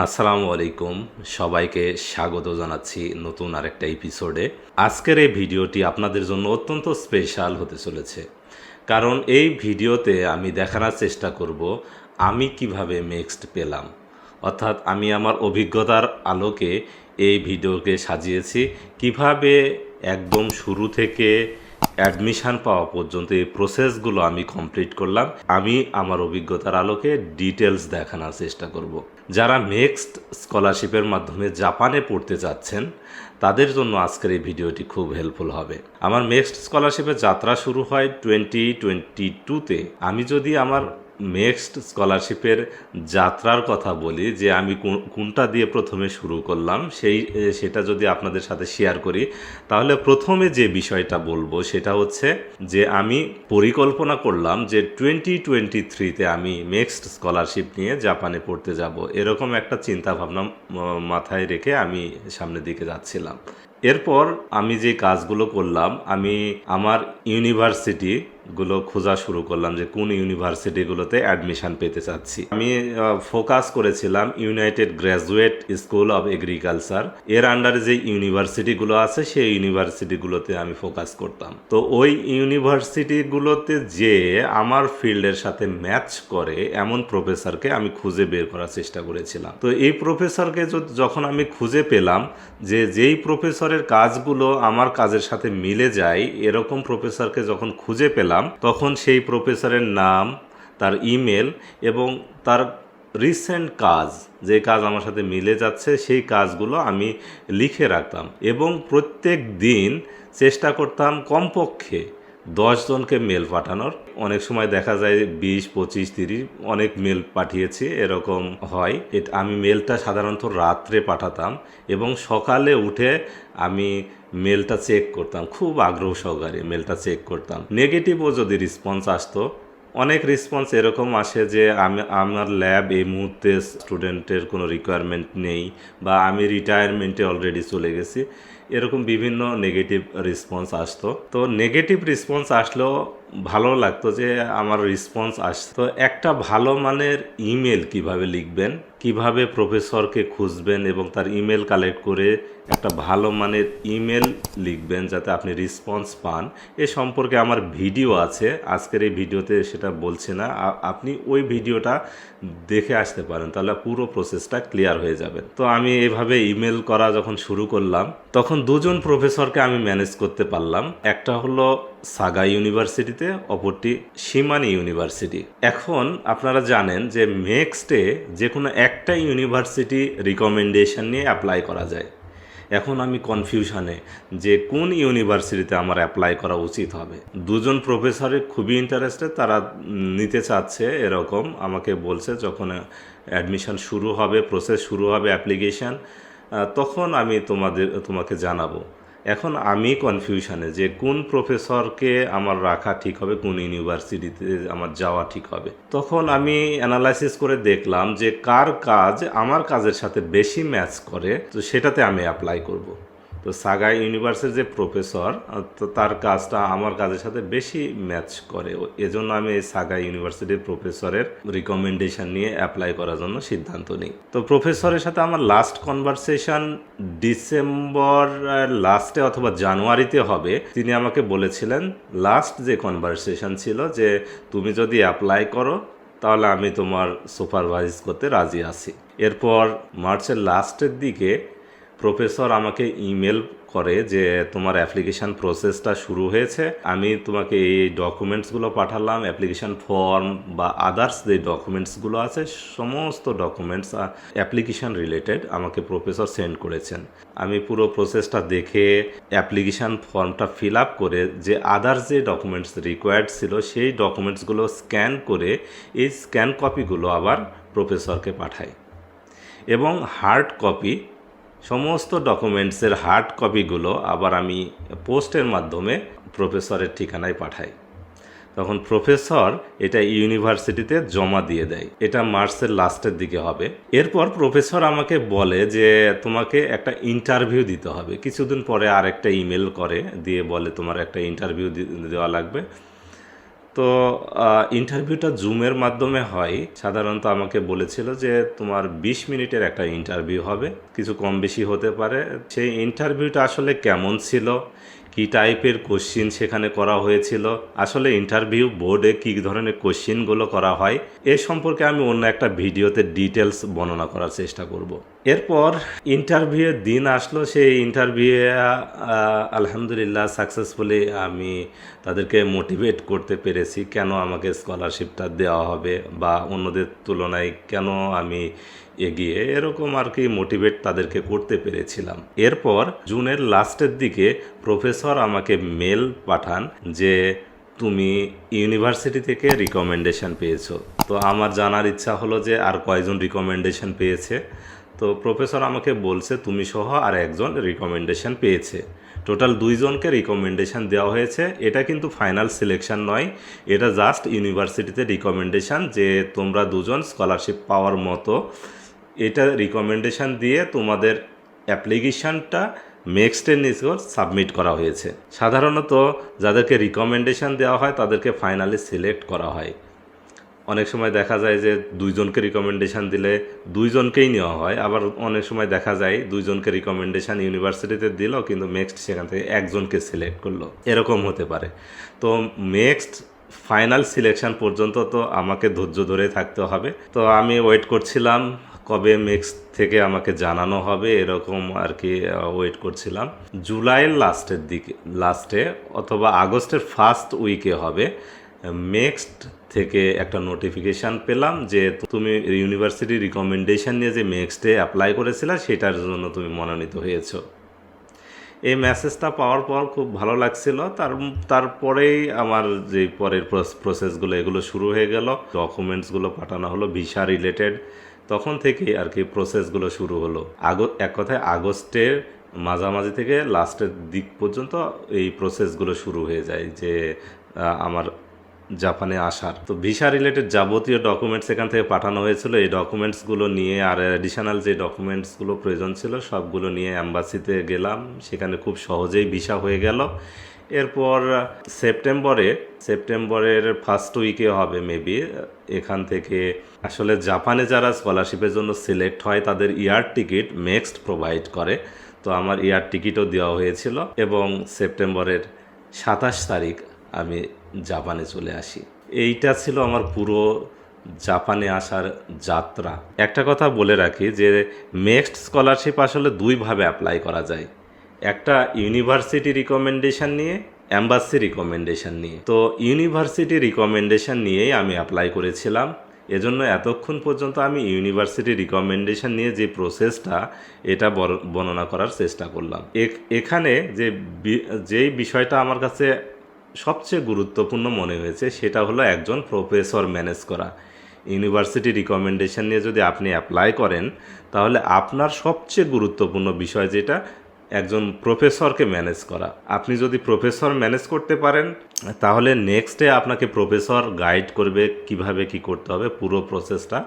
আসসালামু আলাইকুম, সবাইকে স্বাগত জানাচ্ছি নতুন আরেকটা এপিসোডে। আজকের এই ভিডিওটি আপনাদের জন্য অত্যন্ত স্পেশাল হতে চলেছে, কারণ এই ভিডিওতে আমি দেখানোর চেষ্টা করব আমি কিভাবে মেক্সট পেলাম, অর্থাৎ আমি আমার অভিজ্ঞতার আলোকে এই ভিডিওকে সাজিয়েছি। কিভাবে একদম শুরু থেকে অ্যাডমিশান পাওয়া পর্যন্ত এই প্রসেসগুলো আমি কমপ্লিট করলাম, আমি আমার অভিজ্ঞতার আলোকে ডিটেলস দেখানোর চেষ্টা করব। যারা মেক্সট স্কলারশিপের মাধ্যমে জাপানে পড়তে যাচ্ছেন তাদের জন্য আজকের এই ভিডিওটি খুব হেল্পফুল হবে। আমার মেক্সট স্কলারশিপের যাত্রা শুরু হয় 2022-তে। আমি যদি আমার মেক্সট স্কলারশিপের যাত্রার কথা বলি, যে আমি কোনটা দিয়ে প্রথমে শুরু করলাম সেটা যদি আপনাদের সাথে শেয়ার করি, তাহলে প্রথমে যে বিষয়টা বলবো সেটা হচ্ছে যে আমি পরিকল্পনা করলাম যে 2023-তে আমি মেক্সট স্কলারশিপ নিয়ে জাপানে পড়তে যাব। এরকম একটা চিন্তা ভাবনা মাথায় রেখে আমি সামনের দিকে যাচ্ছিলাম। এরপর আমি যে কাজগুলো করলাম, আমি আমার ইউনিভার্সিটিগুলো খোঁজা শুরু করলাম যে কোন ইউনিভার্সিটিগুলোতে অ্যাডমিশন পেতে চাচ্ছি। আমি ফোকাস করেছিলাম United graduate school of agriculture, এর আন্ডারে যে ইউনিভার্সিটিগুলো আছে সেই ইউনিভার্সিটিগুলোতে আমি ফোকাস করতাম। তো ওই ইউনিভার্সিটিগুলোতে যে আমার ফিল্ডের সাথে ম্যাচ করে এমন প্রফেসরকে আমি খুঁজে বের করার চেষ্টা করেছিলাম। তো এই প্রফেসরকে যখন আমি খুঁজে পেলাম, যেই প্রফেসরের কাজগুলো আমার কাজের সাথে মিলে যায়, এরকম প্রফেসরকে যখন খুঁজে পেলাম, তখন সেই প্রফেসরের নাম, তার ইমেল এবং তার রিসেন্ট কাজ, যে কাজ আমার সাথে মিলে যাচ্ছে সেই কাজগুলো আমি লিখে রাখতাম এবং প্রত্যেক দিন চেষ্টা করতাম কমপক্ষে 10 জনকে মেল পাঠানোর। অনেক সময় দেখা যায় 20, 25, 30 অনেক মেল পাঠিয়েছি, এরকম হয়। আমি মেলটা সাধারণত রাত্রে পাঠাতাম এবং সকালে উঠে আমি মেলটা চেক করতাম, খুব আগ্রহ সহকারে মেলটা চেক করতাম। নেগেটিভও যদি রেসপন্স আসতো, অনেক রেসপন্স এরকম আসে যে আমার ল্যাব এই মুহূর্তে স্টুডেন্টের কোনো রিকোয়ারমেন্ট নেই বা আমি রিটায়ারমেন্টে অলরেডি চলে গেছি, এরকম বিভিন্ন নেগেটিভ রেসপন্স আসতো। তো নেগেটিভ রেসপন্স আসলেও ভালো লাগতো যে আমার রেসপন্স আসতো। একটা ভালো মানের ইমেল কিভাবে লিখবেন, কিভাবে প্রফেসরকে খুঁজবেন এবং তার ইমেল কালেক্ট করে একটা ভালো মানের ইমেল লিখবেন যাতে আপনি রেসপন্স পান, এ সম্পর্কে আমার ভিডিও আছে। আজকের এই ভিডিওতে সেটা বলছি না, আপনি ওই ভিডিওটা দেখে আসতে পারেন, তাহলে পুরো প্রসেসটা ক্লিয়ার হয়ে যাবে। তো আমি এভাবে ইমেল করা যখন শুরু করলাম, তখন দুজন প্রফেসরকে আমি ম্যানেজ করতে পারলাম। একটা হলো সাগা ইউনিভার্সিটিতে, অপরটি শিমানি ইউনিভার্সিটি। এখন আপনারা জানেন যে মেক্সটে যে কোনো একটা ইউনিভার্সিটি রিকমেন্ডেশন নিয়ে অ্যাপ্লাই করা যায়। এখন আমি কনফিউশনে যে কোন ইউনিভার্সিটিতে আমার অ্যাপ্লাই করা উচিত হবে। দুজন প্রফেসরের খুবই ইন্টারেস্টেড, তারা নিতে চাচ্ছে এরকম আমাকে বলছে। যখন অ্যাডমিশন শুরু হবে, প্রসেস শুরু হবে অ্যাপ্লিকেশান, তখন আমি তোমাকে জানাবো। এখন আমি কনফিউশনে যে কোন প্রফেসরকে আমার রাখা ঠিক হবে, কোন ইউনিভার্সিটিতে আমার যাওয়া ঠিক হবে। তখন আমি অ্যানালাইসিস করে দেখলাম যে কার কাজ আমার কাজের সাথে বেশি ম্যাচ করে, তো সেটাতে আমি অ্যাপ্লাই করব। তো সাগা ইউনিভার্সিটির যে প্রফেসর, তো তার কাজটা আমার কাজের সাথে বেশি ম্যাচ করে, এজন্য আমি এই সাগা ইউনিভার্সিটির প্রফেসরের রিকমেন্ডেশন নিয়ে অ্যাপ্লাই করার জন্য সিদ্ধান্ত নিই। তো প্রফেসরের সাথে আমার লাস্ট কনভারসেশন ডিসেম্বর লাস্টে অথবা জানুয়ারিতে হবে। তিনি আমাকে বলেছিলেন, লাস্ট যে কনভারসেশন ছিল, যে তুমি যদি অ্যাপ্লাই করো তাহলে আমি তোমার সুপারভাইজ করতে রাজি আছি। এরপর মার্চের লাস্টের দিকে প্রফেসর আমাকে ইমেল করে যে তোমার অ্যাপ্লিকেশান প্রসেসটা শুরু হয়েছে, আমি তোমাকে এই ডকুমেন্টসগুলো পাঠালাম, অ্যাপ্লিকেশান ফর্ম বা আদার্স যে ডকুমেন্টসগুলো আছে সমস্ত ডকুমেন্টস অ্যাপ্লিকেশান রিলেটেড আমাকে প্রফেসর সেন্ড করেছেন। আমি পুরো প্রসেসটা দেখে অ্যাপ্লিকেশান ফর্মটা ফিল আপ করে যে আদার্স যে ডকুমেন্টস রিকোয়ার্ড ছিল সেই ডকুমেন্টসগুলো স্ক্যান করে এই স্ক্যান কপিগুলো আবার প্রফেসরকে পাঠাই এবং হার্ড কপি, সমস্ত ডকুমেন্টসের হার্ড কপিগুলো আবার আমি পোস্টের মাধ্যমে প্রফেসরের ঠিকানায় পাঠাই। তখন প্রফেসর এটা ইউনিভার্সিটিতে জমা দিয়ে দেয়। এটা মার্চের লাস্টের দিকে হবে। এরপর প্রফেসর আমাকে বলে যে তোমাকে একটা ইন্টারভিউ দিতে হবে। কিছুদিন পরে আরেকটা ইমেল করে দিয়ে বলে তোমার একটা ইন্টারভিউ দেওয়া লাগবে। তো ইন্টারভিউটা জুমের মাধ্যমে হয়। সাধারণত আমাকে বলেছিল যে তোমার 20 মিনিটের একটা ইন্টারভিউ হবে, কিছু কম বেশি হতে পারে। সেই ইন্টারভিউটা আসলে কেমন ছিল, কি টাইপের কোশ্চিন সেখানে করা হয়েছিল, আসলে ইন্টারভিউ বোর্ডে কী ধরনের কোশ্চিনগুলো করা হয় এ সম্পর্কে আমি অন্য একটা ভিডিওতে ডিটেলস বর্ণনা করার চেষ্টা করব। এরপর ইন্টারভিউয়ের দিন আসলো। সেই ইন্টারভিউয়ে আলহামদুলিল্লাহ সাকসেসফুলি আমি তাদেরকে মোটিভেট করতে পেরেছি কেন আমাকে স্কলারশিপটা দেওয়া হবে বা অন্যদের তুলনায় কেন আমি এগিয়ে, এরকম আর কি মোটিভেট তাদেরকে করতে পেরেছিলাম। এরপর জুনের লাস্টের দিকে প্রফেসর আমাকে মেল পাঠান যে তুমি ইউনিভার্সিটি থেকে রিকমেন্ডেশন পেয়েছো। তো আমার জানার ইচ্ছা হলো যে আর কয়জন রিকমেন্ডেশন পেয়েছে। তো প্রফেসর আমাকে বলছে তুমি সহ আর একজন রিকমেন্ডেশন পেয়েছে, টোটাল 2 জনকে রিকমেন্ডেশন দেওয়া হয়েছে। এটা কিন্তু ফাইনাল সিলেকশন নয়, এটা জাস্ট ইউনিভার্সিটিতে রিকমেন্ডেশন যে তোমরা 2 জন স্কলারশিপ পাওয়ার মতো। এটা রিকমেন্ডেশন দিয়ে তোমাদের অ্যাপ্লিকেশনটা মেক্সটের নিচে সাবমিট করা হয়েছে। সাধারণত যাদেরকে রিকমেন্ডেশন দেওয়া হয় তাদেরকে ফাইনালি সিলেক্ট করা হয়। অনেক সময় দেখা যায় যে 2 জনকে রিকমেন্ডেশন দিলে 2 জনকেই নেওয়া হয়, আবার অনেক সময় দেখা যায় 2 জনকে রিকমেন্ডেশন ইউনিভার্সিটিতে দিল কিন্তু মেক্সট সেখান থেকে 1 জনকে সিলেক্ট করলো, এরকম হতে পারে। তো মেক্সট ফাইনাল সিলেকশন পর্যন্ত তো আমাকে ধৈর্য ধরে থাকতে হবে। তো আমি ওয়েট করছিলাম কবে মেক্সট থেকে আমাকে জানানো হবে, এরকম আর কি ওয়েট করছিলাম। জুলাইয়ের লাস্টে অথবা আগস্টের ফার্স্ট উইকে হবে মেক্সট থেকে একটা নোটিফিকেশান পেলাম যে তুমি ইউনিভার্সিটি রিকমেন্ডেশন নিয়ে যে মেক্সটে অ্যাপ্লাই করেছিলে সেটার জন্য তুমি মনোনীত হয়েছো। এই মেসেজটা পাওয়ার পর খুব ভালো লাগছিল। তারপরেই আমার যে পরের প্রসেসগুলো এগুলো শুরু হয়ে গেল, ডকুমেন্টসগুলো পাঠানো হলো ভিসা রিলেটেড, তখন থেকেই আর কি প্রসেসগুলো শুরু হলো। এক কথায় আগস্টের মাঝামাঝি থেকে লাস্টের দিক পর্যন্ত এই প্রসেসগুলো শুরু হয়ে যায় যে আমার জাপানে আসার। তো ভিসা রিলেটেড যাবতীয় ডকুমেন্টস এখান থেকে পাঠানো হয়েছিল। এই ডকুমেন্টসগুলো নিয়ে আর অ্যাডিশনাল যে ডকুমেন্টসগুলো প্রয়োজন ছিল সবগুলো নিয়ে অ্যাম্বাসিতে গেলাম, সেখানে খুব সহজেই ভিসা হয়ে গেল। এরপর সেপ্টেম্বরের ফার্স্ট উইকে হবে মেবি, এখান থেকে আসলে জাপানে যারা স্কলারশিপের জন্য সিলেক্ট হয় তাদের এয়ার টিকিট মেক্সট প্রোভাইড করে। তো আমার এয়ার টিকিটও দেওয়া হয়েছিল এবং সেপ্টেম্বরের 27 তারিখ আমি জাপানে চলে আসি। এইটা ছিল আমার পুরো জাপানে আসার যাত্রা। একটা কথা বলে রাখি যে মেক্সট স্কলারশিপ আসলে 2 ভাবে অ্যাপ্লাই করা যায়, একটা ইউনিভার্সিটি রিকমেন্ডেশন নিয়ে, অ্যাম্বাসি রিকমেন্ডেশন নিয়ে। তো ইউনিভার্সিটি রিকমেন্ডেশন নিয়েই আমি অ্যাপ্লাই করেছিলাম। এজন্য এতক্ষণ পর্যন্ত আমি ইউনিভার্সিটি রিকমেন্ডেশন নিয়ে যে প্রসেসটা এটা বর্ণনা করার চেষ্টা করলাম। এখানে যেই বিষয়টা আমার কাছে সবচেয়ে গুরুত্বপূর্ণ মনে হয়েছে সেটা হলো একজন প্রফেসর ম্যানেজ করা। ইউনিভার্সিটি রিকমেন্ডেশন নিয়ে যদি আপনি অ্যাপ্লাই করেন তাহলে আপনার সবচেয়ে গুরুত্বপূর্ণ বিষয় যেটা একজন প্রফেসরকে ম্যানেজ করা। আপনি যদি প্রফেসর ম্যানেজ করতে পারেন তাহলে নেক্সটে আপনাকে প্রফেসর গাইড করবে কিভাবে কি করতে হবে, পুরো প্রসেসটা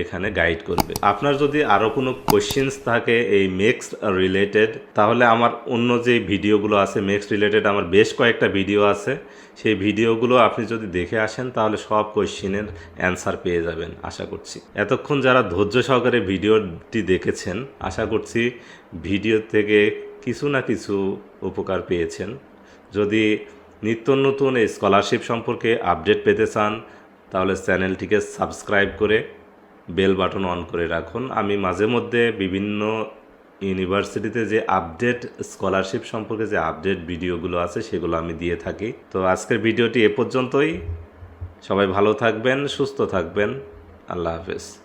এখানে গাইড করবে। আপনার যদি আরও কোনো কোশ্চেন্স থাকে এই মেক্সট রিলেটেড তাহলে আমার অন্য যে ভিডিওগুলো আছে মেক্সট রিলেটেড আমার বেশ কয়েকটা ভিডিও আছে, সেই ভিডিওগুলো আপনি যদি দেখে আসেন তাহলে সব কোশ্চেনের অ্যান্সার পেয়ে যাবেন আশা করছি। এতক্ষণ যারা ধৈর্য সহকারে ভিডিওটি দেখেছেন আশা করছি ভিডিও থেকে কিছু না কিছু উপকার পেয়েছেন। যদি নিত্য নতুন এই স্কলারশিপ সম্পর্কে আপডেট পেতে চান তাহলে চ্যানেলটিকে সাবস্ক্রাইব করে বেল বাটন অন করে রাখুন। আমি মাঝে মধ্যে বিভিন্ন ইউনিভার্সিটিতে যে আপডেট স্কলারশিপ সম্পর্কে যে আপডেট ভিডিওগুলো আছে সেগুলো আমি দিয়ে থাকি। তো আজকের ভিডিওটি এ পর্যন্তই। সবাই ভালো থাকবেন, সুস্থ থাকবেন। আল্লাহ হাফেজ।